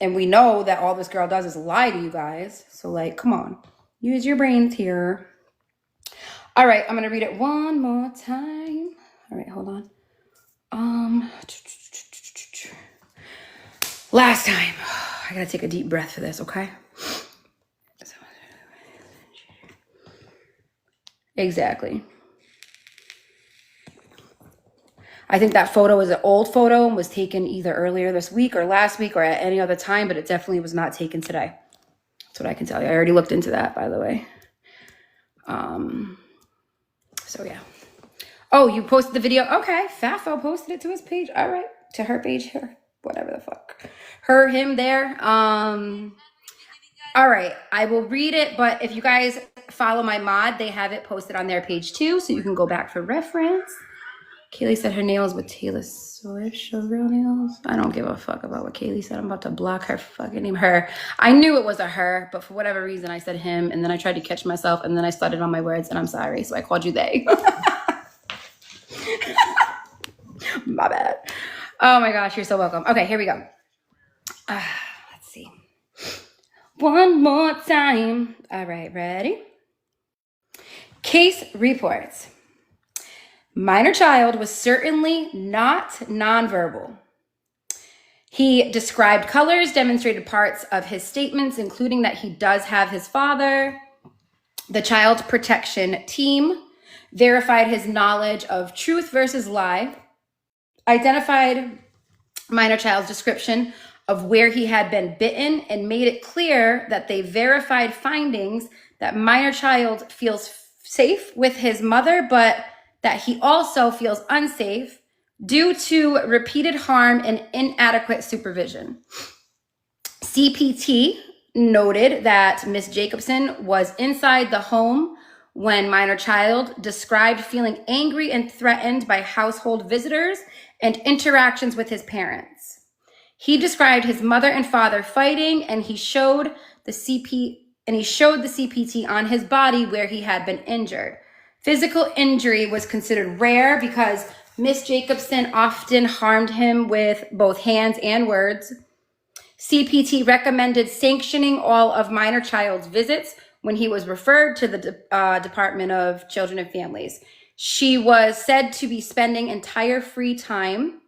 And we know that all this girl does is lie to you guys. So, like, come on. Use your brains here. All right, I'm going to read it one more time. All right, hold on. Last time. I got to take a deep breath for this, okay? Exactly. I think that photo is an old photo and was taken either earlier this week or last week or at any other time, but it definitely was not taken today. That's what I can tell you. I already looked into that, by the way. So yeah. Oh, you posted the video? Okay. Fafo posted it to his page. All right. To her page, her, whatever the fuck. Her, him there. All right. I will read it, but if you guys follow my mod, they have it posted on their page too, so you can go back for reference. Kaylee said her nails with Taylor Swift show real nails. I don't give a fuck about what Kaylee said. I'm about to block her fucking name. Her. I knew it was a her, but for whatever reason I said him, and then I tried to catch myself, and then I started on my words, and I'm sorry, so I called you they. My bad. Oh my gosh, you're so welcome. Okay, here we go. Let's see. One more time. All right, ready? Case reports. Minor child was certainly not nonverbal. He described colors, demonstrated parts of his statements, including that he does have his father. The child protection team verified his knowledge of truth versus lie, identified minor child's description of where he had been bitten, and made it clear that they verified findings that minor child feels safe with his mother, but that he also feels unsafe due to repeated harm and inadequate supervision. CPT noted that Ms. Jacobson was inside the home when minor child described feeling angry and threatened by household visitors and interactions with his parents. He described his mother and father fighting, and he showed the CPT on his body where he had been injured. Physical injury was considered rare because Miss Jacobson often harmed him with both hands and words. CPT recommended sanctioning all of minor child's visits when he was referred to the Department of Children and Families. She was said to be spending entire free time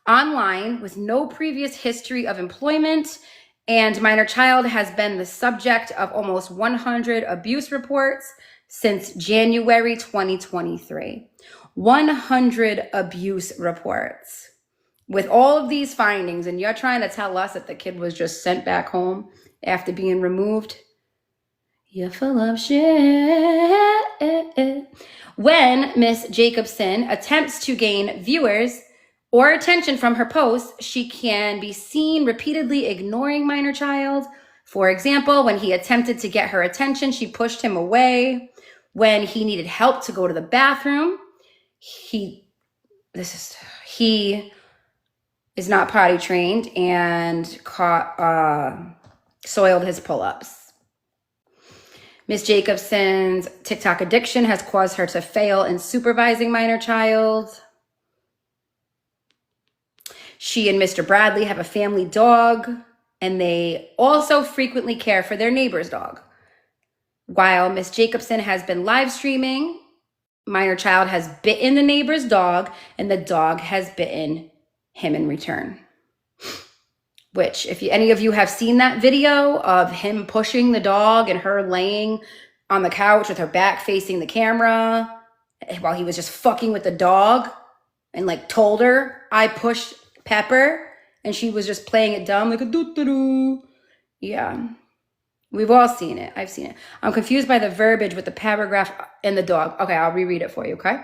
online with no previous history of employment, and minor child has been the subject of almost 100 abuse reports since January 2023. 100 abuse reports. With all of these findings, and you're trying to tell us that the kid was just sent back home after being removed? You're full of shit. When Miss Jacobson attempts to gain viewers or attention from her posts, she can be seen repeatedly ignoring minor child. For example, when he attempted to get her attention, she pushed him away. When he needed help to go to the bathroom, he is not potty trained and soiled his pull-ups. Ms. Jacobson's TikTok addiction has caused her to fail in supervising minor child. She and Mr. Bradley have a family dog, and they also frequently care for their neighbor's dog. While Ms. Jacobson has been live streaming, minor child has bitten the neighbor's dog, and the dog has bitten him in return. Which, if any of you have seen that video of him pushing the dog and her laying on the couch with her back facing the camera while he was just fucking with the dog and like told her, I pushed Pepper, and she was just playing it dumb like a doo-doo-doo. Yeah. We've all seen it. I've seen it. I'm confused by the verbiage with the paragraph and the dog. Okay, I'll reread it for you, okay?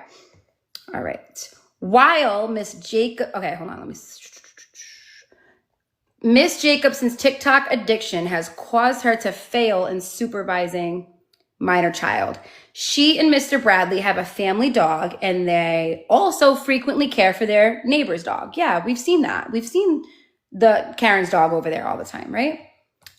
All right. While Miss Jacobson's TikTok addiction has caused her to fail in supervising minor child. She and Mr. Bradley have a family dog, and they also frequently care for their neighbor's dog. Yeah, we've seen that. We've seen the Karen's dog over there all the time, right?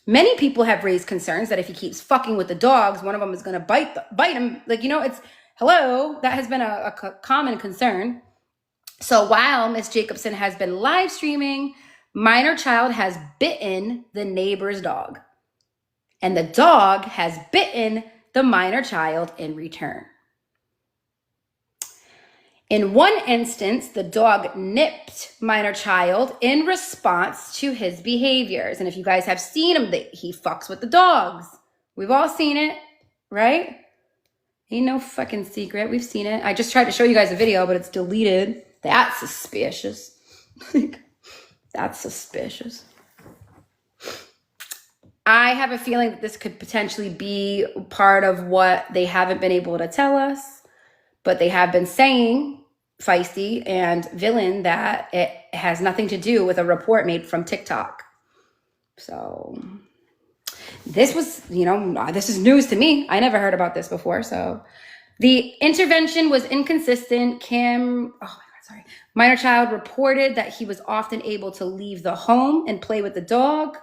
Many people have raised concerns that if he keeps fucking with the dogs, one of them is going to bite him. Like, it's, hello, that has been a common concern. So while Miss Jacobson has been live streaming, minor child has bitten the neighbor's dog, and the dog has bitten the minor child in return. In one instance, the dog nipped minor child in response to his behaviors. And if you guys have seen him, he fucks with the dogs. We've all seen it, right? Ain't no fucking secret. We've seen it. I just tried to show you guys a video, but it's deleted. That's suspicious. That's suspicious. I have a feeling that this could potentially be part of what they haven't been able to tell us, but they have been saying, Feisty and Villain, that it has nothing to do with a report made from TikTok. So this was, this is news to me. I never heard about this before. So the intervention was inconsistent. Minor child reported that he was often able to leave the home and play with the dog,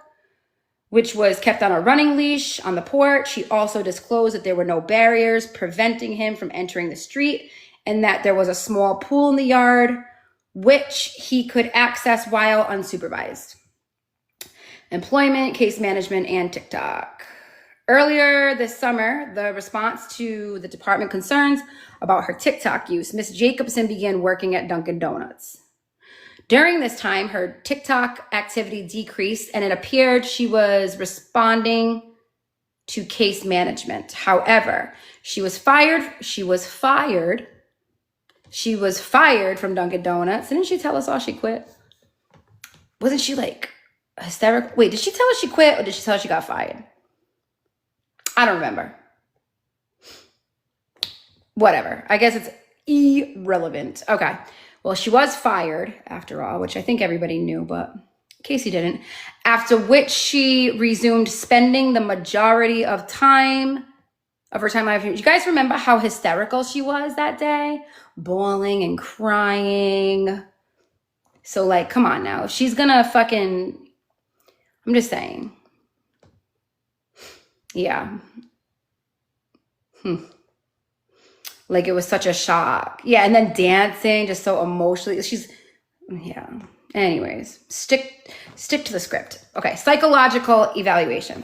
which was kept on a running leash on the porch. He also disclosed that there were no barriers preventing him from entering the street, and that there was a small pool in the yard, which he could access while unsupervised. Employment, case management, and TikTok. Earlier this summer, the response to the department concerns about her TikTok use, Ms. Jacobson began working at Dunkin' Donuts. During this time, her TikTok activity decreased, and it appeared she was responding to case management. However, she was fired from Dunkin' Donuts. Didn't she tell us all she quit? Wasn't she like hysterical? Wait, did she tell us she quit, or did she tell us she got fired? I don't remember. Whatever. I guess it's irrelevant. Okay. Well, she was fired after all, which I think everybody knew, but in case you didn't. After which she resumed spending the majority of her time. You guys remember how hysterical she was that day? Bawling and crying. So, like, come on now. If she's gonna fucking... I'm just saying. Yeah. Like, it was such a shock. Yeah, and then dancing, just so emotionally. Yeah. Anyways, stick to the script. Okay, psychological evaluation.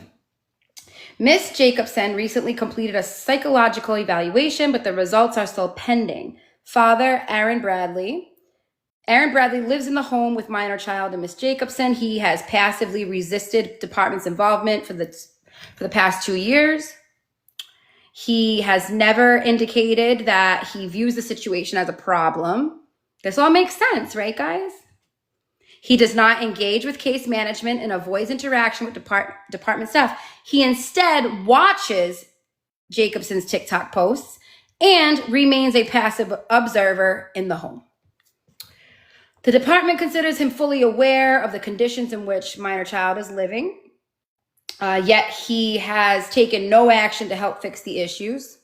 Miss Jacobson recently completed a psychological evaluation, but the results are still pending. Father, Aaron Bradley. Aaron Bradley lives in the home with minor child and Miss Jacobson. He has passively resisted department's involvement for the past 2 years. He has never indicated that he views the situation as a problem. This all makes sense, right, guys? He does not engage with case management and avoids interaction with department staff. He instead watches Jacobson's TikTok posts and remains a passive observer in the home. The department considers him fully aware of the conditions in which minor child is living, yet he has taken no action to help fix the issues.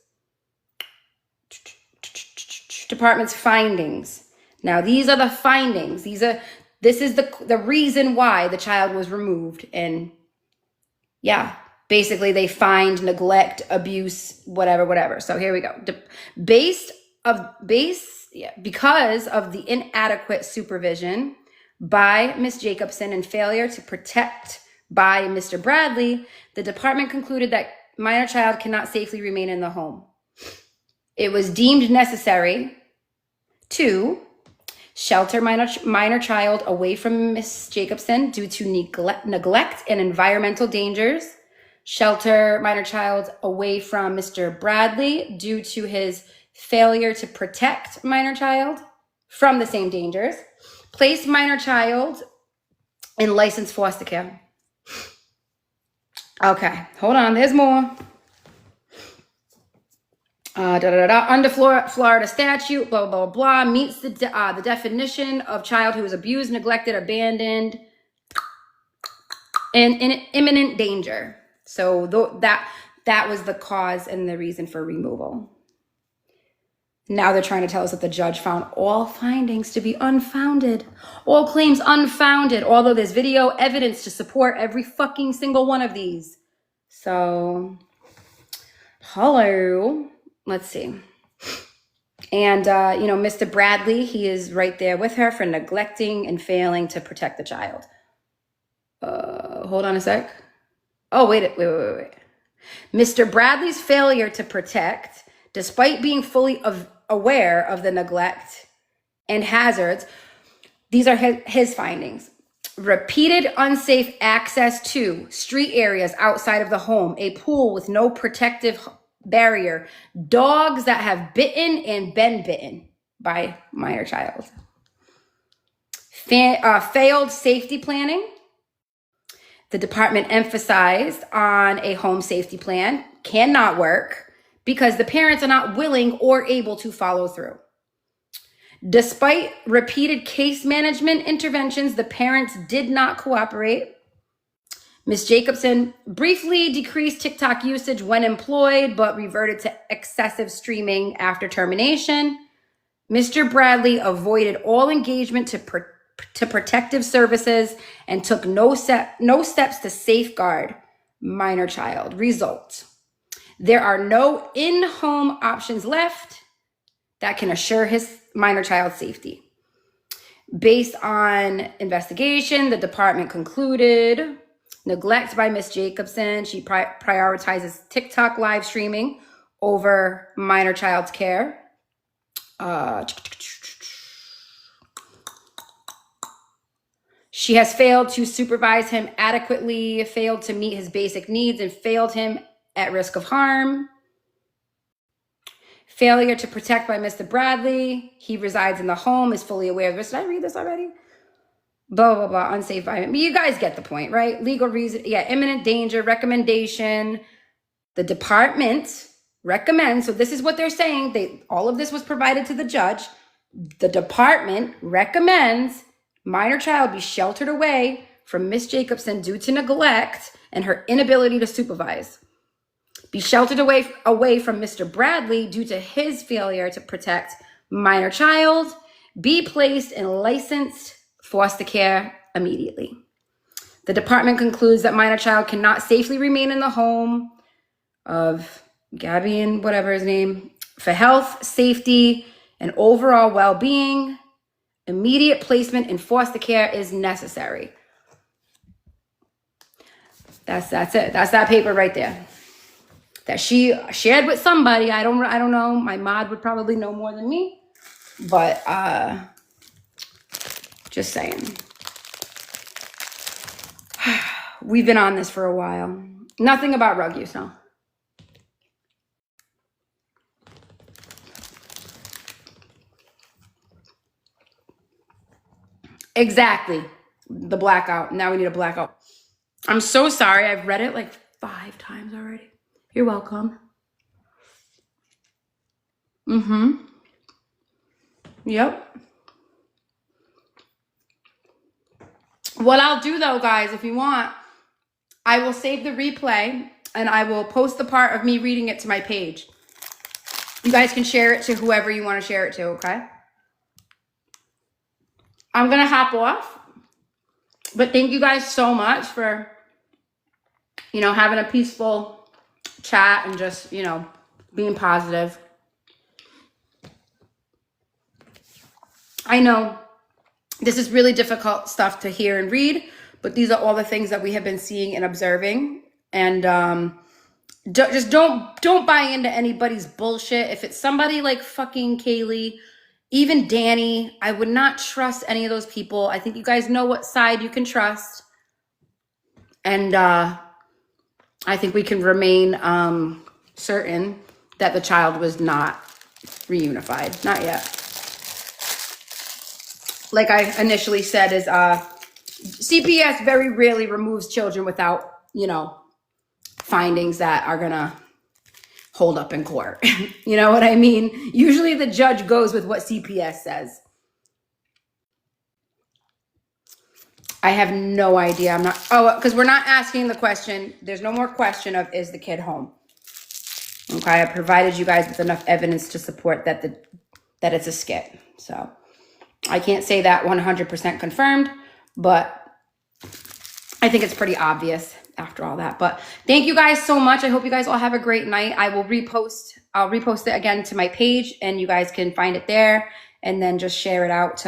Department's findings. Now, these are the findings. This is the reason why the child was removed. And yeah, basically they find neglect, abuse, whatever. So here we go. Because of the inadequate supervision by Ms. Jacobson and failure to protect by Mr. Bradley, the department concluded that minor child cannot safely remain in the home. It was deemed necessary to shelter minor child away from Ms. Jacobson due to neglect and environmental dangers. Shelter minor child away from Mr. Bradley due to his failure to protect minor child from the same dangers. Place minor child in licensed foster care. Okay, hold on. There's more. Under Florida statute, blah, blah, blah, meets the definition of child who is abused, neglected, abandoned, and in imminent danger. So that was the cause and the reason for removal. Now they're trying to tell us that the judge found all findings to be unfounded, all claims unfounded, although there's video evidence to support every fucking single one of these. So, hello. Let's see. And, Mr. Bradley, he is right there with her for neglecting and failing to protect the child. hold on a sec. Oh, wait. Mr. Bradley's failure to protect, despite being fully aware of the neglect and hazards, these are his findings. Repeated unsafe access to street areas outside of the home, a pool with no protective barrier, dogs that have bitten and been bitten by minor child. Failed safety planning. The department emphasized on a home safety plan cannot work because the parents are not willing or able to follow through. Despite repeated case management interventions, the parents did not cooperate. Ms. Jacobson briefly decreased TikTok usage when employed, but reverted to excessive streaming after termination. Mr. Bradley avoided all engagement to protective services and took no steps to safeguard minor child. Result: there are no in-home options left that can assure his minor child's safety. Based on investigation, the department concluded neglect by Ms. Jacobson. She prioritizes TikTok live streaming over minor child's care. She has failed to supervise him adequately, failed to meet his basic needs, and failed him at risk of harm. Failure to protect by Mr. Bradley. He resides in the home, is fully aware of this. Did I read this already? Blah, blah, blah, unsafe environment. You guys get the point, right? Legal reason, imminent danger, recommendation. The department recommends, so this is what they're saying. All of this was provided to the judge. The department recommends minor child be sheltered away from Miss Jacobson due to neglect and her inability to supervise. Be sheltered away from Mr. Bradley due to his failure to protect minor child. Be placed in licensed foster care immediately. The department concludes that minor child cannot safely remain in the home of Gabi and whatever his name for health, safety, and overall well-being. Immediate placement in foster care is necessary. That's it. That's that paper right there that she shared with somebody. I don't know. My mod would probably know more than me, but just saying. We've been on this for a while. Nothing about rug use, no. Exactly. The blackout. Now we need a blackout. I'm so sorry. I've read it like 5 times already. You're welcome. Yep. What I'll do though, guys, if you want, I will save the replay and I will post the part of me reading it to my page. You guys can share it to whoever you want to share it to, okay? I'm going to hop off, but thank you guys so much for, having a peaceful chat and just, being positive. I know this is really difficult stuff to hear and read, but these are all the things that we have been seeing and observing. And don't buy into anybody's bullshit. If it's somebody like fucking Kaylee, even Danny, I would not trust any of those people. I think you guys know what side you can trust. And I think we can remain certain that the child was not reunified. Not yet. Like I initially said, is CPS very rarely removes children without, findings that are going to hold up in court. You know what I mean? Usually the judge goes with what CPS says. I have no idea. Because we're not asking the question. There's no more question of, is the kid home? Okay, I provided you guys with enough evidence to support that it's a skit. So I can't say that 100% confirmed, but I think it's pretty obvious after all that. But thank you guys so much. I hope you guys all have a great night. I'll repost it again to my page and you guys can find it there and then just share it out to